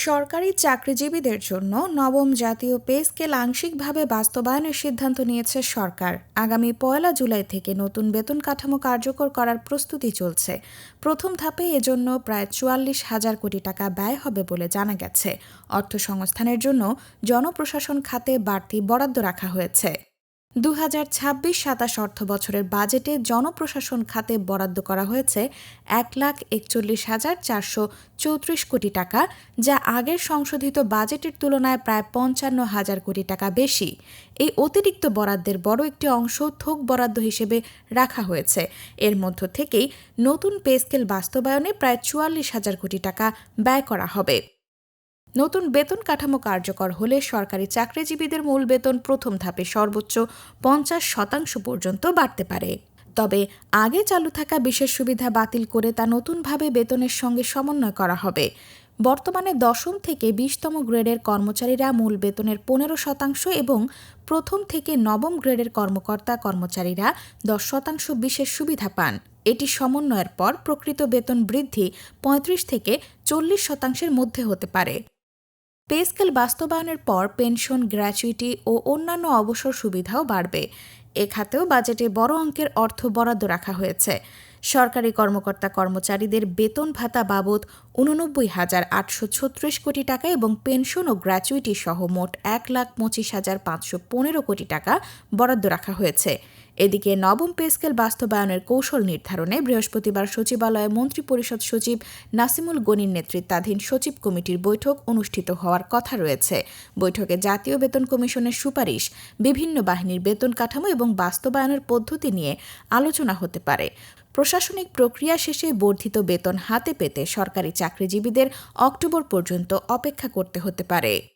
সরকারি চাকরিজীবীদের জন্য নবম জাতীয় পে স্কেল আংশিকভাবে বাস্তবায়নের সিদ্ধান্ত নিয়েছে সরকার। আগামী ১ জুলাই থেকে নতুন বেতন কাঠামো কার্যকর করার প্রস্তুতি চলছে। প্রথম ধাপে এজন্য প্রায় ৪৪,০০০ কোটি টাকা ব্যয় হবে বলে জানা গেছে। অর্থসংস্থানের জন্য জনপ্রশাসন খাতে বাড়তি বরাদ্দ রাখা হয়েছে। ২০২৬-২৭ অর্থবছরের বাজেটে জনপ্রশাসন খাতে বরাদ্দ করা হয়েছে ১,৪১,৪৩৪ কোটি টাকা, যা আগের সংশোধিত বাজেটের তুলনায় প্রায় ৫৫,০০০ কোটি টাকা বেশি। এই অতিরিক্ত বরাদ্দের বড় একটি অংশ থোক বরাদ্দ হিসেবে রাখা হয়েছে। এর মধ্য থেকেই নতুন পে স্কেল বাস্তবায়নে প্রায় ৪৪,০০০ কোটি টাকা ব্যয় করা হবে। নতুন বেতন কাঠামো কার্যকর হলে সরকারি চাকরিজীবীদের মূল বেতন প্রথম ধাপে সর্বোচ্চ ৫০% পর্যন্ত বাড়তে পারে। তবে আগে চালু থাকা বিশেষ সুবিধা বাতিল করে তা নতুনভাবে বেতনের সঙ্গে সমন্বয় করা হবে। বর্তমানে ১০ম থেকে ২০তম গ্রেডের কর্মচারীরা মূল বেতনের ১৫% এবং প্রথম থেকে নবম গ্রেডের কর্মকর্তা-কর্মচারীরা ১০% বিশেষ সুবিধা পান। এটি সমন্বয়ের পর প্রকৃত বেতন বৃদ্ধি ৩৫ থেকে ৪০% মধ্যে হতে পারে। পে স্কেল বাস্তবায়নের পর পেনশন, গ্র্যাচুইটি ও অন্যান্য অবসর সুবিধাও বাড়বে। এ খাতেও বাজেটে বড় অঙ্কের অর্থ বরাদ্দ রাখা হয়েছে। সরকারি কর্মকর্তা-কর্মচারীদের বেতন ভাতা বাবদ ৮৯,৮৩৬ কোটি টাকা এবং পেনশন ও গ্র্যাচুইটি সহ মোট ১,২৫,৫১৫ কোটি টাকা বরাদ্দ রাখা হয়েছে। এদিকে নবম পে স্কেল বাস্তবায়নের কৌশল নির্ধারণে বৃহস্পতিবার সচিবালয়ে মন্ত্রিপরিষদ সচিব নাসিমুল গনির নেতৃত্বাধীন সচিব কমিটির বৈঠক অনুষ্ঠিত হওয়ার কথা রয়েছে। বৈঠকে জাতীয় বেতন কমিশনের সুপারিশ, বিভিন্ন বাহিনীর বেতন কাঠামো এবং বাস্তবায়নের পদ্ধতি নিয়ে আলোচনা হতে পারে। প্রশাসনিক প্রক্রিয়া শেষে বর্ধিত বেতন হাতে পেতে সরকারি চাকরিজীবীদের অক্টোবর পর্যন্ত অপেক্ষা করতে হতে পারে।